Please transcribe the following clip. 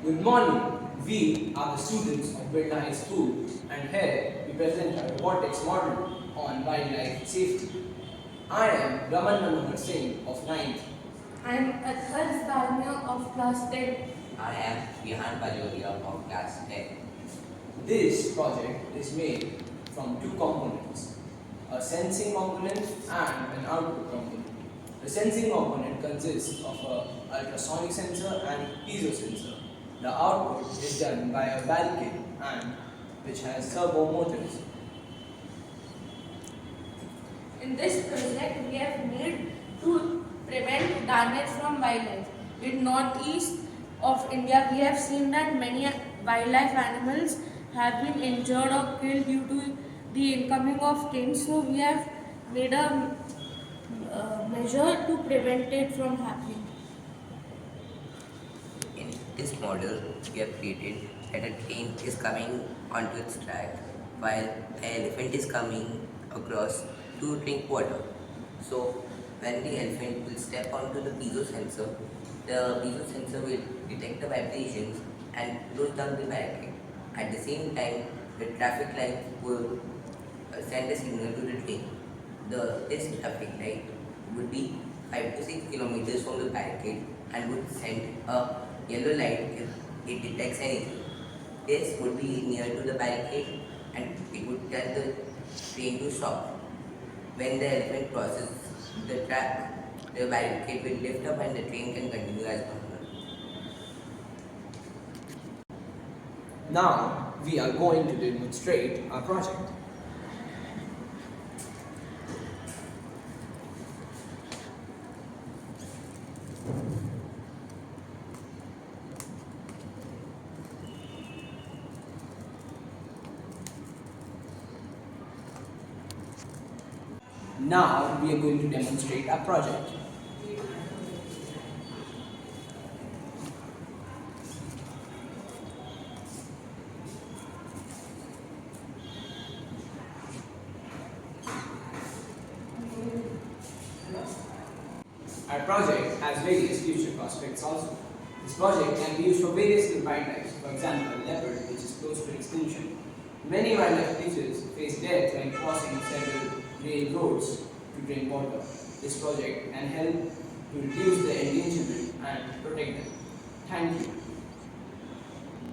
Good morning. We are the students of Birla High School, and here we present our robotics model on wildlife safety. I am Raman Manohar Singh of 9th. I am Athar Dalmia of class 10. I am Vihan Palodia of class 10. This project is made from two components, a sensing component and an output component. The sensing component consists of an ultrasonic sensor and piezo sensor. The output is done by a barricade and which has servo motors. In this project, we have made to prevent damage from wildlife. In northeast of India, we have seen that many wildlife animals have been injured or killed due to the incoming of trains. So we have made a measure to prevent it from happening. In this model, we have created that a train is coming onto its track while an elephant is coming across to drink water. So, when the elephant will step onto the piezo sensor will detect the vibrations and close down the barricade. At the same time, the traffic light will send a signal to the train. This traffic light would be 5 to 6 kilometers from the barricade and would send a yellow light if it detects anything. This would be near to the barricade and it would tell the train to stop. When the elephant crosses the track, the barricade will lift up and the train can continue as normal. Now we are going to demonstrate our project. Now we are going to demonstrate our project. Our project has various future prospects also. This project can be used for various wildlife, for example, leopard, which is close to extinction. Many wildlife creatures face death when crossing several railroads to drink water. This project can help to reduce the endangerment and protect them. Thank you.